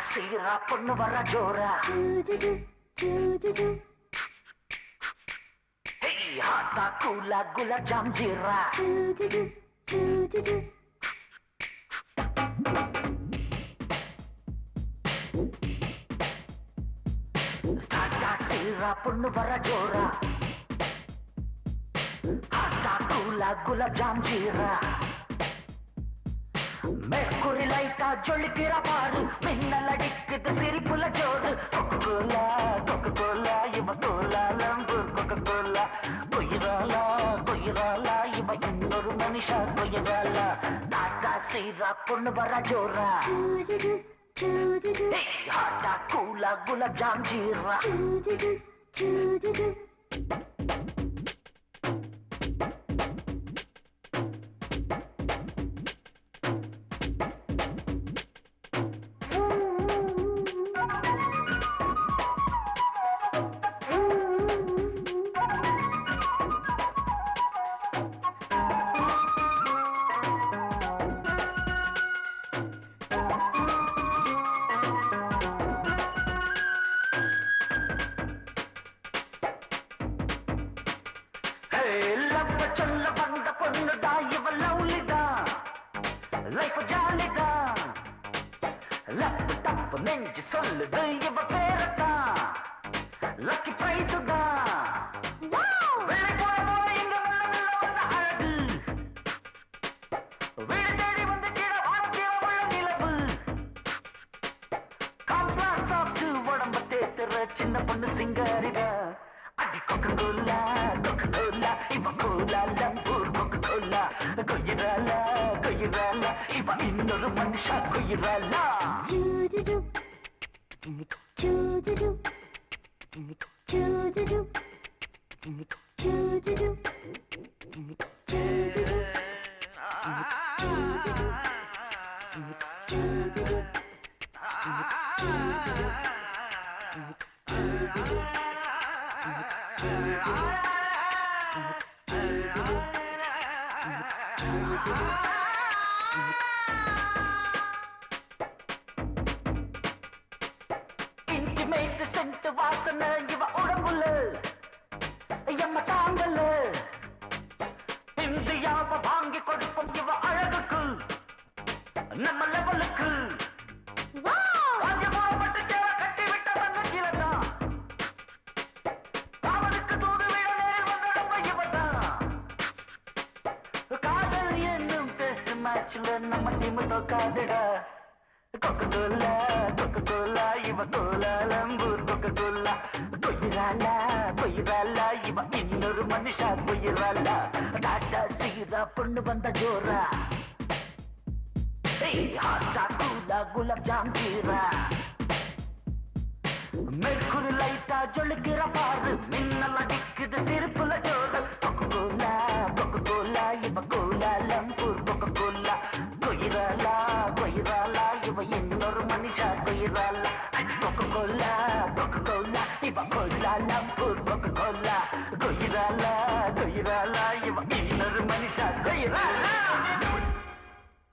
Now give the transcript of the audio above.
சீரா பொண்ணு வர ஜோரா ஹாட்டா கூலா குலாப் ஜாம் ஜீரா டாடா சீரா பொண்ணு வர ஜோரா ஹாட்டா கூலா குலாப் ஜாம் ஜீரா மேற்குறி லைட்டா ஜொலிக்கிற பாரு மின்னல் அடிக்குது சிரிப்புல ஜோடு கொக்கோலா கொக்கோலா இவ கோலா லம்பூர் கொக்கோலா கொயிராலா கொயிராலா இவ இன்னொரு மனுஷா கொயிராலா டாடா சீரா பொண்ணு வர ஜோரா ஹாட்டா கூலா குலாப் ஜாம் ஜீரா சொல்ல வந்த பொண்ணுதா இவ லவ்லிதா லைஃப் ஜாலிதா லப்பு தப்பு நெஞ்சு சொல்லுது இவ பேரதா லக்கி பிரைஸுதா வேலை போற போல இங்க வந்த அழகு வீடு தேடி வந்து கீழ வாழ்க்கையில உள்ள நிலவு காம்பா சாப்பிட்டு உடம்ப தேத்துற சின்ன பொண்ணு சிங்காரிதா அடி கொக்கோலா கொக்கோலா இவ கோலா லம்பூர் கொக்கோலா கொயிராலா கொயிராலா இவ இன்னொரு மனுஷா கொயிராலா இன்டிமேட் சென்ட் வாசனை இவ உடம்புல எம்ம தாங்கல இந்தியாவை வாங்கி கொடுப்போம் இவ அழகுக்கு நம்ம லெவலுக்கு போடப்பட்டு சேர கட்டி விட்ட வந்தா அவனுக்கு தூது விட நேரில் வந்த ரொம்ப இவதான் காதல் என்னும் டெஸ்ட் மேட்ச்ல நம்ம டீம் தோக்காதுடா கொக்கோலா கொக்கோலா இவ கோலா லம்பூர் கொக்கோலா கொயிராலா கொயிராலா இவ இன்னொரு மனுஷா கொயிராலா டாடா சீரா பொண்ணு வந்த ஜோரா ஹாட்டா கூலா குலாப் ஜாம் ஜீரா மேற்குறி லைட்டா ஜொலிக்கிற பாரு மின்னல் அடிக்குது சிரிப்புல ஜோடு கொக்கோலா கொக்கோலா இவ கோலா லம்பூர் கொக்கோலா கொயிராலா கொயிராலா இவ இன்னொரு மனுஷா கொயிராலா கொக்கோலா கொக்கோலா இவ கோலா லம்பூர் கொக்கோலா கொயிராலா கொயிராலா இவ இன்னொரு மனுஷா கொயிராலா